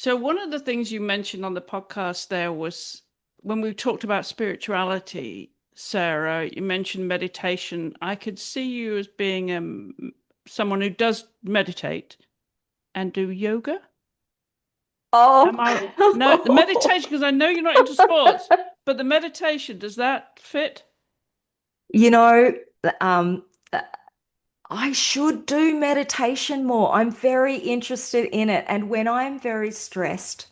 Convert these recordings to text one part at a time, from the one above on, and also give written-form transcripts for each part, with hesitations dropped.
So one of the things you mentioned on the podcast there was when we talked about spirituality, Sarah, you mentioned meditation. I could see you as being someone who does meditate and do yoga. Am I no the Oh, meditation because I know you're not into sports, but the meditation, does that fit? you know, um, I should do meditation more. I'm very interested in it. And when I'm very stressed,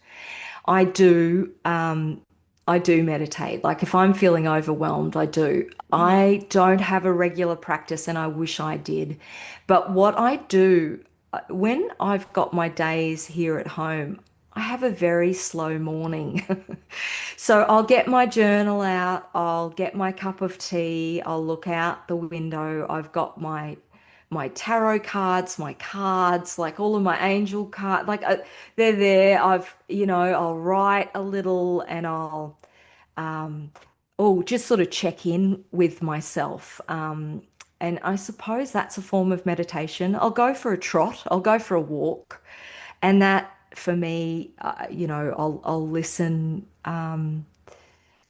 I do, I do meditate. Like if I'm feeling overwhelmed, I do. Hmm. I don't have a regular practice and I wish I did. But what I do, when I've got my days here at home, I have a very slow morning. So I'll get my journal out, I'll get my cup of tea, I'll look out the window. I've got my tarot cards, my cards, like all of my angel card, like they're there. I'll write a little and I'll um just sort of check in with myself. And I suppose that's a form of meditation. I'll go for a trot, I'll go for a walk, and that for me, I'll listen.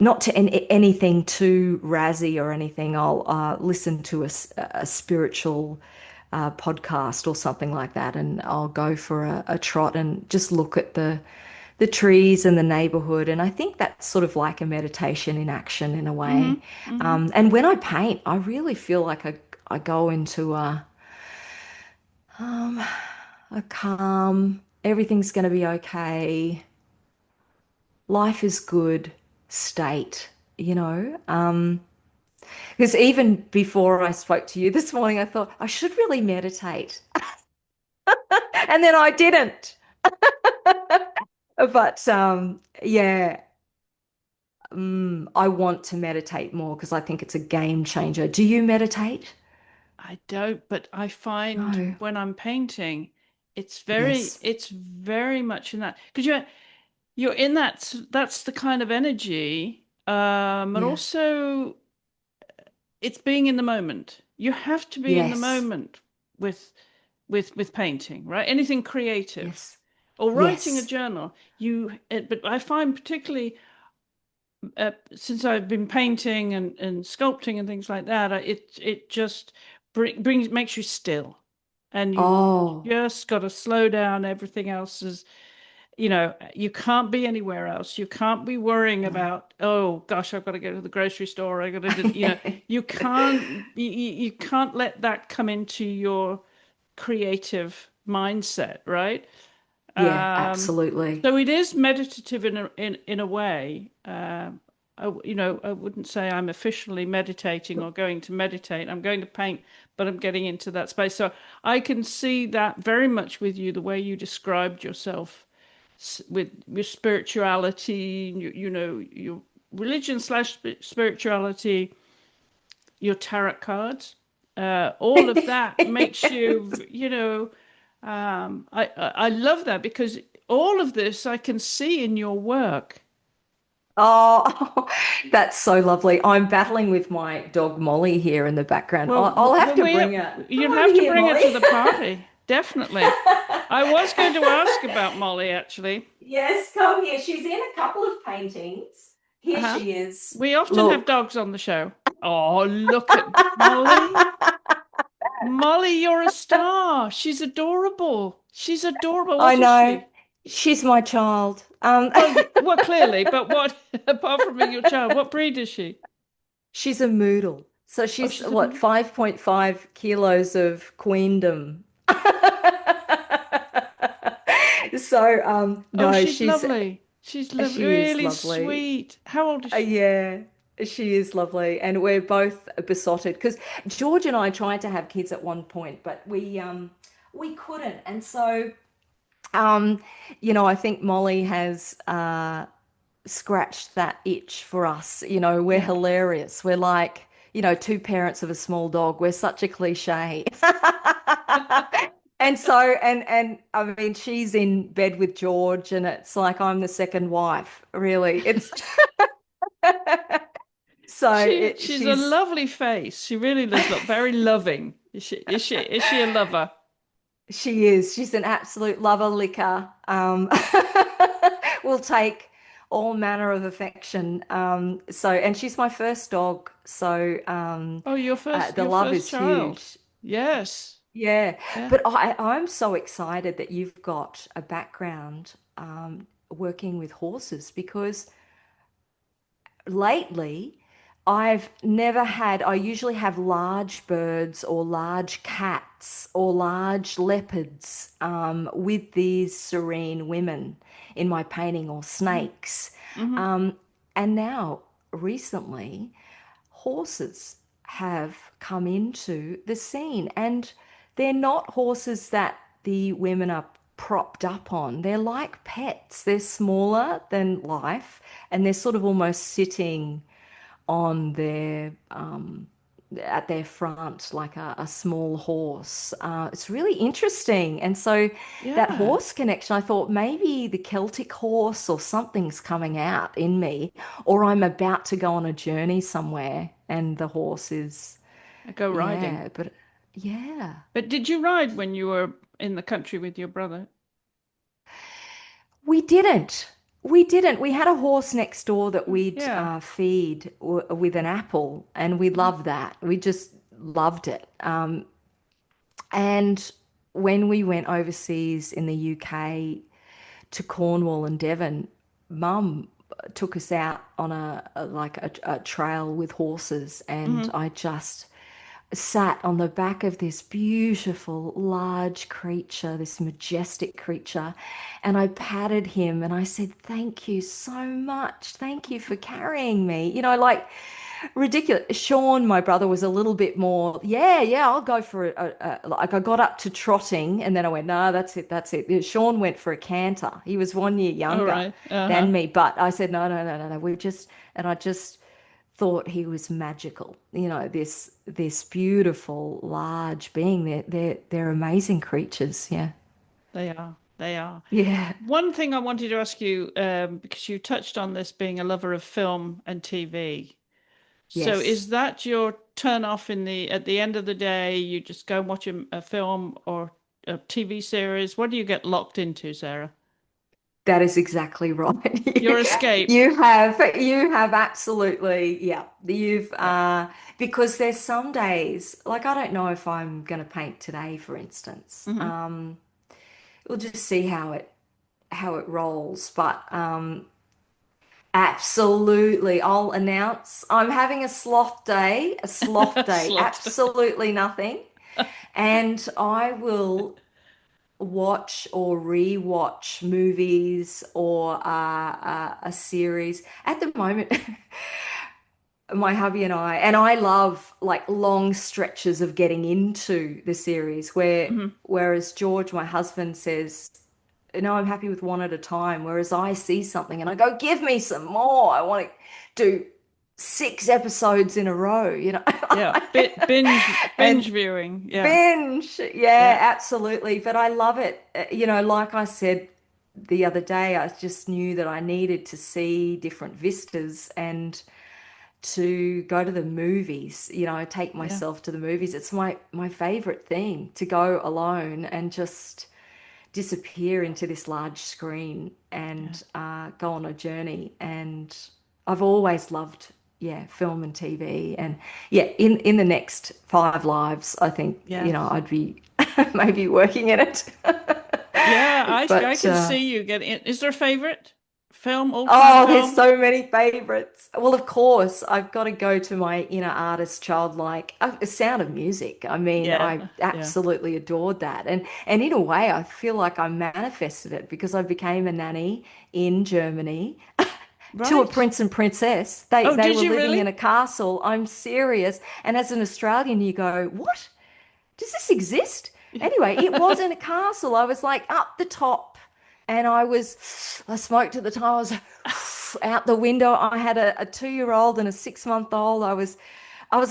Not to anything too razzy or anything. I'll listen to a spiritual podcast or something like that, and I'll go for a trot and just look at the trees and the neighborhood. And I think that's sort of like a meditation in action in a Hmm. way. Hmm. And when I paint, I really feel like I go into um, a calm, everything's going to be okay, life is good state, you know. Because even before I spoke to you this morning, I thought I should really meditate. And then I didn't. But yeah, I want to meditate more because I think it's a game changer. Do you meditate? I don't, but I find No. when I'm painting, Yes. it's very much in that because you're in that's the kind of energy, and Yeah. also it's being in the moment. You have to be in the Yes. moment with with painting, right? Anything creative Yes. or writing a Yes. journal. But I find particularly since I've been painting and sculpting and things like that, it just brings makes you still, and you Oh, just got to slow down. Everything else is, you can't be anywhere else. You can't be worrying no. about, oh gosh, I've got to go to the grocery store. I got to, you can't let that come into your creative mindset, right? Yeah, Um, absolutely. so it is meditative in a way. I wouldn't say I'm officially meditating or going to meditate. I'm going to paint, but I'm getting into that space. So I can see that very much with you, the way you described yourself with your spirituality, your religion slash spirituality, your tarot cards, all of that makes you, I love that because all of this I can see in your work. Oh, that's so lovely. I'm battling with my dog Molly here in the background. I'll have Well, to bring her. Come you'd over have to here, bring her Molly. to the party, definitely. I was going to ask about Molly, actually. Yes, come here. She's in a couple of paintings. Here Uh-huh. she is. We often have Look. dogs on the show. Oh, look at Molly. Molly, you're a star. She's adorable. She's adorable. I What is know. she? She's my child. Well, clearly, but what, apart from being your child, what breed is she? She's a moodle. So Oh, she's she's a, what, 5.5 kilos of queendom. So oh, no, she's lovely. She's she is really lovely. sweet. How old is she? Yeah, she is lovely, and we're both besotted because George and I tried to have kids at one point, but we couldn't, and so um I think Molly has scratched that itch for us. We're Yeah. hilarious. We're like two parents of a small dog. We're such a cliche. And so, and I mean, she's in bed with George, and it's like I'm the second wife, really. It's so She's a lovely face. She really does look very loving. Is she a lover? She is. She's an absolute lover licker. Will take all manner of affection. And she's my first dog. Oh, The your love first is child. huge. Yes. Yeah. Yeah. But I'm so excited that you've got a background working with horses because lately, I've never had, I usually have large birds or large cats or large leopards with these serene women in my painting or Hmm. snakes. Hmm. Um, and now, recently, horses have come into the scene, and they're not horses that the women are propped up on. They're like pets. They're smaller than life, and they're sort of almost sitting on their at their front like a small horse. It's really interesting. And so that Yeah. horse connection, I thought maybe the Celtic horse or something's coming out in me, or I'm about to go on a journey somewhere and the horse is, I go riding. yeah, but yeah. But did you ride when you were in the country with your brother? We didn't. We didn't. We had a horse next door that we'd Yeah. feed with an apple, and we Mhm. loved that. We just loved it. And when we went overseas in the UK to Cornwall and Devon, Mum took us out on a trail with horses, and Hmm. I just sat on the back of this beautiful, large creature, this majestic creature, and I patted him and I said, "Thank you so much. Thank you for carrying me." Like ridiculous. Sean, my brother, was a little bit more, yeah, yeah, I'll go for like I got up to trotting and then I went, no, that's it, that's it. Sean went for a canter. He was 1 year All younger right. Uh-huh. than me, but I said, no, no, no, no, no. And I just thought he was magical. This beautiful, large being. They're amazing creatures. Yeah. They are. They are. Yeah. One thing I wanted to ask you, because you touched on this being a lover of film and TV. So Yes. is that your turn off at the end of the day, you just go and watch a film or a TV series? What do you get locked into, Sarah? That is exactly Your right. escape. You have absolutely, yeah. You've Yeah. because there's some days, like I don't know if I'm gonna paint today, for instance. Hmm. We'll just see how it rolls. But absolutely, I'll announce I'm having a sloth day, Sloth. absolutely nothing. And I will watch or re-watch movies or a series. At the moment, my hubby and I love like long stretches of getting into the series Hmm. whereas George, my husband, says, no, I'm happy with one at a time. Whereas I see something and I go, give me some more. I want to do 6 episodes in a row. Yeah. Binge And viewing. Yeah. binge. Yeah, Yeah. absolutely. But I love it. Like I said the other day, I just knew that I needed to see different vistas and to go to the movies, take Yeah. myself to the movies. It's my favorite thing to go alone and just disappear into this large screen Yeah. and go on a journey. And I've always loved, yeah, film and TV. And yeah, in the next 5 lives, I think, Yes. I'd be maybe working in it. Yeah, I But can see you getting in. Is there a favorite film, all-time oh, there's film? so many favorites. Well, of course, I've got to go to my inner artist, childlike, Sound of Music. I mean, Yeah. I Yeah. absolutely adored that, and in a way, I feel like I manifested it because I became a nanny in Germany to a Right. prince and princess. They Oh, they did were you living really? in a castle. I'm serious. And as an Australian, you go, what? Does this exist? Anyway, it was in a castle. I was like up the top, and I smoked at the time. I was out the window. I had a 2-year-old and a 6-month-old. I was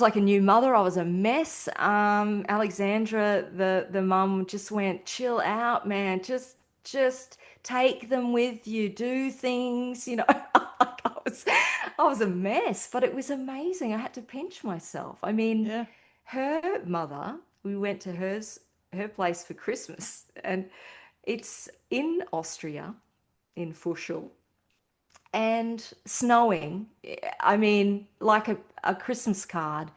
like a new mother. I was a mess. Alexandra, the mum, just went, chill out, man. Just take them with you. Do things, I was a mess, but it was amazing. I had to pinch myself. I mean, Yeah. her mother, we went to hers her place for Christmas, and it's in Austria, in Fuschel, and snowing. I mean, like a Christmas card.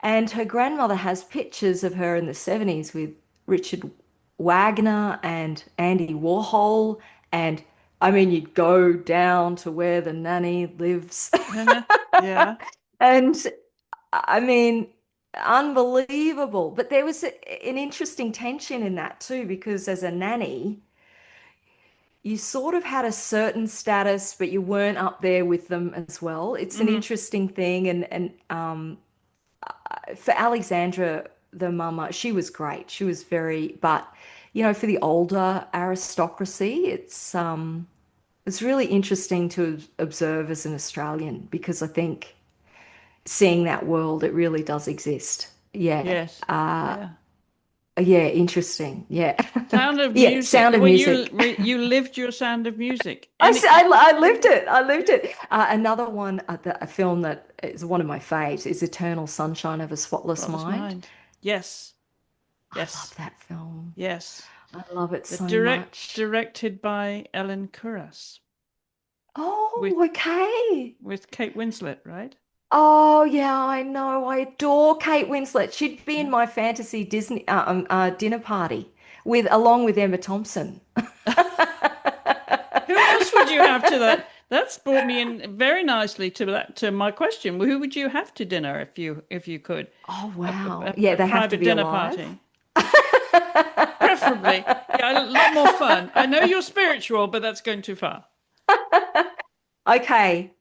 And her grandmother has pictures of her in the 70s with Richard Wagner and Andy Warhol. And I mean, you'd go down to where the nanny lives. Uh-huh. Yeah. And I mean, unbelievable. But there was an interesting tension in that too, because as a nanny, you sort of had a certain status, but you weren't up there with them as well. It's an Hmm. interesting thing. And for Alexandra, the mama, she was great. She was very, but for the older aristocracy, it's really interesting to observe as an Australian because I think seeing that world, it really does exist. Yeah. Yes. Yeah. Yeah, interesting. Yeah. Sound of Yeah, Music. Sound of Well, Music. you lived your Sound of Music. I, Any s- I lived it. I lived it. Another one, a film that is one of my faves is Eternal Sunshine of a Spotless Spotless Mind. Mind. Yes. I love Yes. that film. Yes. I love it The so much. directed by Ellen Kuras Oh, with okay. Kate Winslet, right? Oh, yeah, I know. I adore Kate Winslet. She'd be in Yeah. my fantasy Disney dinner party along with Emma Thompson. Who else would you have to that? That's brought me in very nicely to my question. Well, who would you have to dinner if you could? Oh, wow. Yeah, A they have to private be dinner alive. party, preferably. Yeah, a lot more fun. I know you're spiritual, but that's going too far. Okay.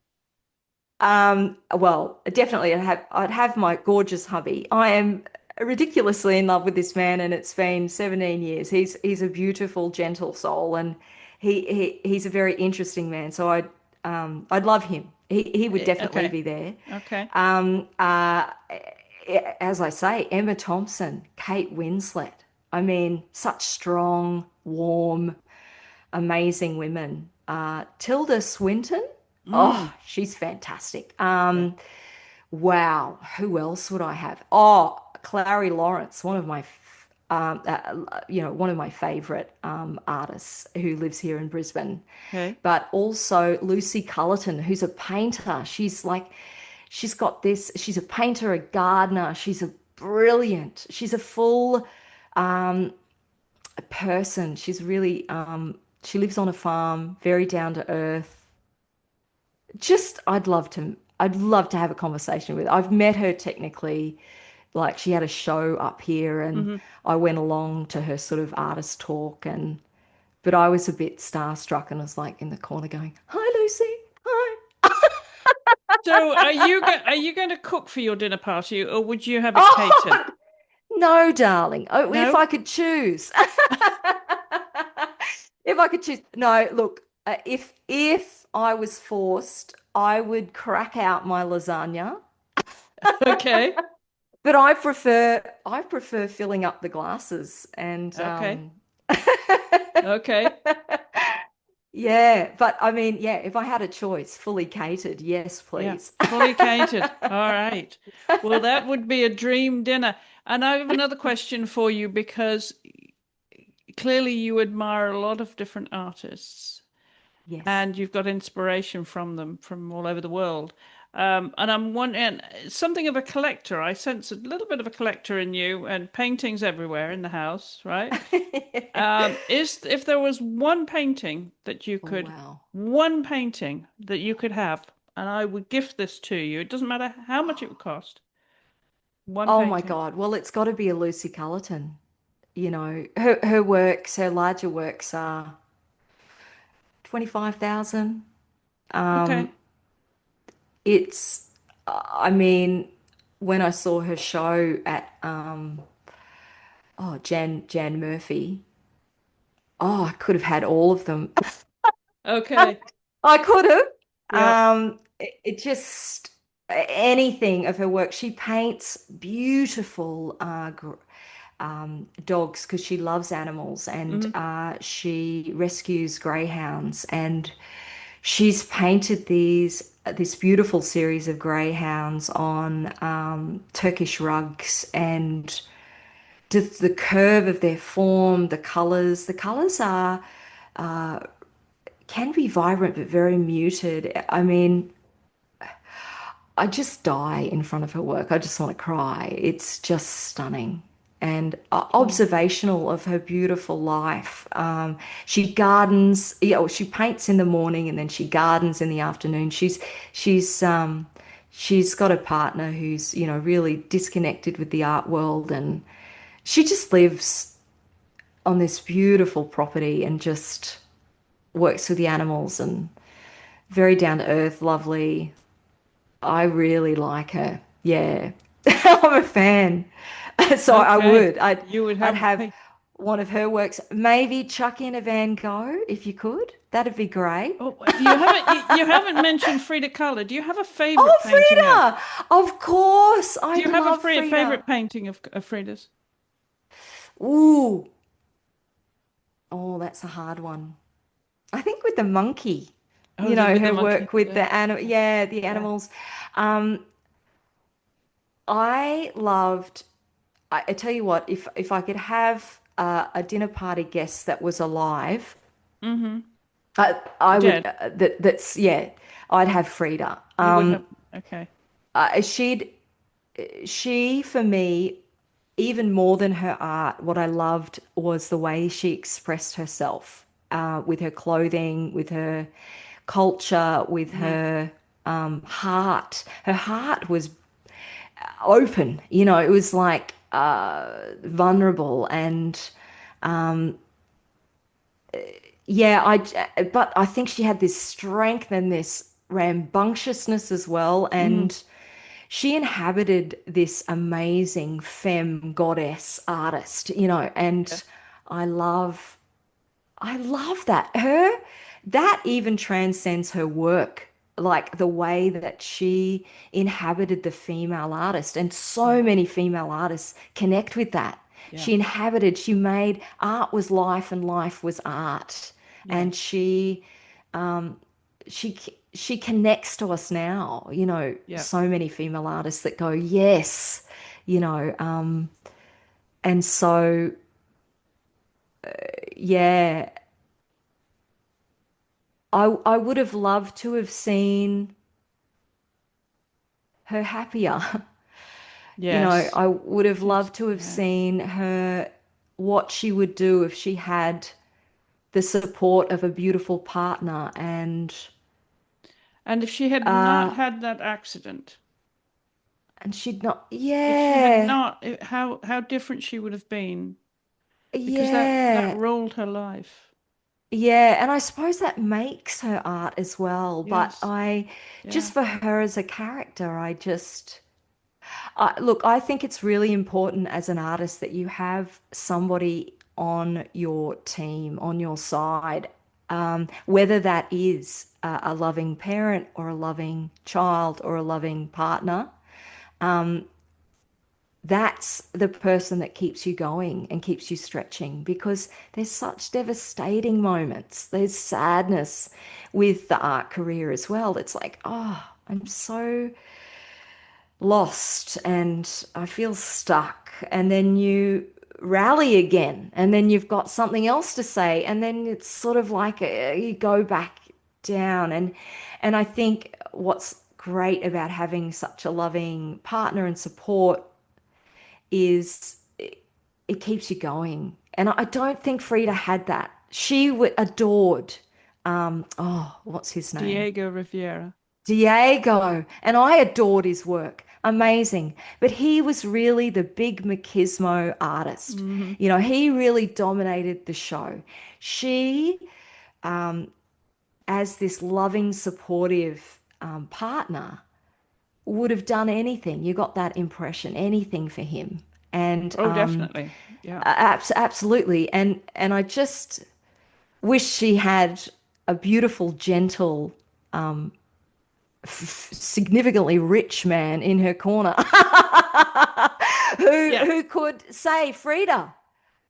Well, definitely I'd have my gorgeous hubby. I am ridiculously in love with this man, and it's been 17 years. He's a beautiful, gentle soul, and he's a very interesting man. So I'd love him. He would definitely Okay, be there. okay. Um, uh, as I say, Emma Thompson, Kate Winslet. I mean, such strong, warm, amazing women. Tilda Swinton. Mm. Oh, she's fantastic. Wow. Who else would I have? Oh, Clary Lawrence, one of my favorite artists who lives here in Brisbane. Okay. But also Lucy Cullerton, who's a painter. She's a painter, a gardener. She's a full person. She lives on a farm, very down to earth. I'd love to have a conversation with her. I've met her technically, like she had a show up here and Hmm. I went along to her sort of artist talk but I was a bit starstruck and was like in the corner going, "Hi Lucy. Hi." So, are you going to cook for your dinner party, or would you have it catered? Oh, no, darling. Oh, if No? I could choose. If I could choose. No, look, if I was forced, I would crack out my lasagna. Okay. But I prefer filling up the glasses and Okay. Okay. yeah, but I mean, yeah, if I had a choice, fully catered, yes, Yeah. please. Fully catered. All right. Well, that would be a dream dinner. And I have another question for you because clearly you admire a lot of different artists Yes. and you've got inspiration from them from all over the world. And I'm wondering, something of a collector. I sense a little bit of a collector in you and paintings everywhere in the house, right? Is if there was Oh, wow. one painting that you could have, and I would gift this to you. It doesn't matter how much it would cost. One Oh my painting. God. Well, it's got to be a Lucy Cullerton. Her larger works are 25,000. Okay. I mean, when I saw her show at Jan Murphy, oh, I could have had all of them. Okay. I could have. Yeah. It just anything of her work. She paints beautiful dogs because she loves animals and Hmm. she rescues greyhounds and she's painted this beautiful series of greyhounds on Turkish rugs and just the curve of their form, the colors. The colors are can be vibrant but very muted. I mean, I just die in front of her work. I just want to cry. It's just stunning and Mm. observational of her beautiful life. She gardens, yeah, well, she paints in the morning and then she gardens in the afternoon. She's she's got a partner who's, you know, really disconnected with the art world, and she just lives on this beautiful property and just works with the animals, and very down to earth, lovely. I really like her. Yeah. I'm a fan. So I Okay. would. I'd You would I'd have have one of her works. Maybe chuck in a Van Gogh if you could. That'd be great. oh, you haven't mentioned Frida Kahlo. Do you have a favorite Oh, painting of Frida! Of course. do I you have a love Frida. favorite painting of Frida's? Ooh. Oh, that's a hard one. I think with the monkey, Oh, you the know, with the her monkey. work with Yeah. the animal, yeah, the Yeah. animals. Um, I loved I tell you what, if I could have a dinner party guest that was alive, Mm-hmm. I would. Dead. That's yeah, I'd have Frida. You would have okay. She'd she for me, even more than her art, what I loved was the way she expressed herself with her clothing, with her culture, with Mm. her heart. Her heart was open, you know, it was like vulnerable and yeah, but I think she had this strength and this rambunctiousness as well, Mm. and she inhabited this amazing femme goddess artist, you know, Yeah. and I love I love that. Her, that even transcends her work, like the way that she inhabited the female artist. And so Yeah. many female artists connect with that. Yeah. She inhabited, she made art was life and life was art. And Yes. she connects to us now, you know, Yeah. so many female artists that go, yes, you know, and so yeah, I would have loved to have seen her happier. You know, Yes. I would have She's loved to have yeah. seen her what she would do if she had the support of a beautiful partner And if she had not uh had that accident, and she'd not if she had yeah, not, how different she would have been because that yeah, ruled her life. yeah, and I suppose that makes her art as well, but Yes. I Yeah. just for her as a character, look, I think it's really important as an artist that you have somebody on your team, on your side, whether that is a loving parent or a loving child or a loving partner. That's the person that keeps you going and keeps you stretching because there's such devastating moments. There's sadness with the art career as well. It's like, oh, I'm so lost and I feel stuck. And then you rally again, and then you've got something else to say, and then it's sort of like you go back down. And I think what's great about having such a loving partner and support is it keeps you going. And I don't think Frida had that. She adored, oh, what's his name? Diego Rivera. Diego, and I adored his work. Amazing. But he was really the big machismo artist. Hmm. You know, he really dominated the show. She, as this loving, supportive partner, would have done anything. You got that impression, anything for him. And Oh, definitely. Yeah. absolutely. And I just wish she had a beautiful, gentle significantly rich man in her corner Yeah. who could say, Frida,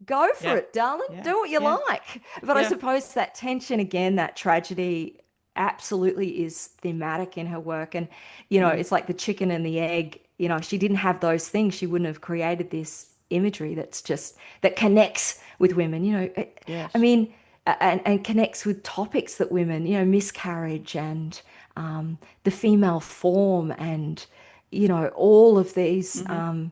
go for Yeah. it, darling, Yeah. do what you Yeah. like. But I Yeah. suppose that tension again, that tragedy absolutely is thematic in her work. And, you know, Mm. it's like the chicken and the egg. You know, if she didn't have those things, she wouldn't have created this imagery that's just that connects with women, I Yes. mean, and connects with topics that women, miscarriage and the female form and, all of these, Hmm.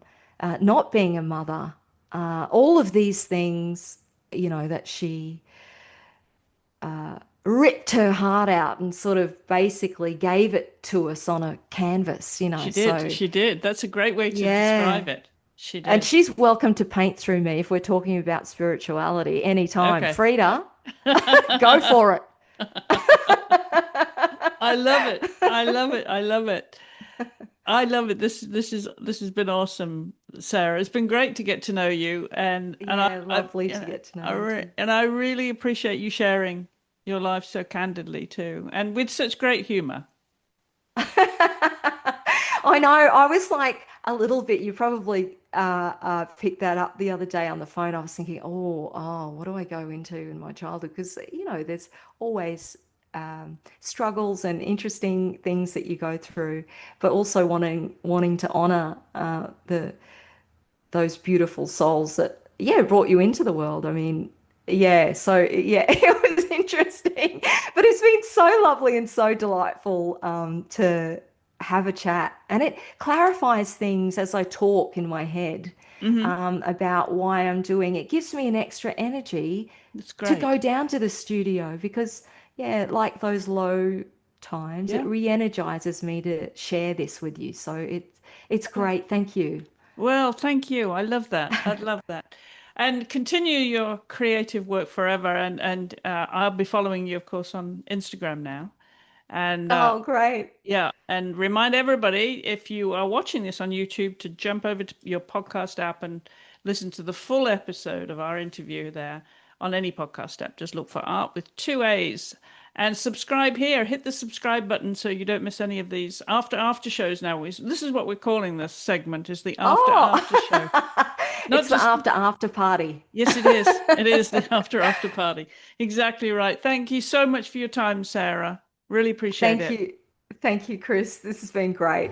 not being a mother, all of these things, that she ripped her heart out and sort of basically gave it to us on a canvas, She did. So She did. That's a great way to yeah. describe it. She And did. she's welcome to paint through me if we're talking about spirituality anytime. Okay. Frida, go for it. I love it. I love it. I love it. I love it. This has been awesome, Sarah. It's been great to get to know you, and Yeah, lovely to get to know you too. I really appreciate you sharing your life so candidly too, and with such great humor. I know. I was like a little bit. You probably picked that up the other day on the phone. I was thinking, what do I go into in my childhood? Because there's always struggles and interesting things that you go through, but also wanting to honor the those beautiful souls that brought you into the world. I mean, yeah, so yeah, it was interesting, but it's been so lovely and so delightful to have a chat, and it clarifies things as I talk in my head Hmm. about why I'm doing it. Gives me an extra energy That's to great. go down to the studio because yeah, like those low times, it Yeah. re-energizes me to share this with you. So it's Well, great. Thank you. well, thank you. I love that. I love that. And continue your creative work forever. And I'll be following you, of course, on Instagram now. And Oh, great. yeah, and remind everybody if you are watching this on YouTube to jump over to your podcast app and listen to the full episode of our interview there on any podcast app. Just look for Art with two A's and subscribe here. Hit the subscribe button so you don't miss any of these after shows now. This is what we're calling this segment is the after show. Oh, Not it's the just after party. yes, it is. It is the after party. Exactly right. Thank you so much for your time, Sarah. Really appreciate Thank it. you. Thank you, Chris. This has been great.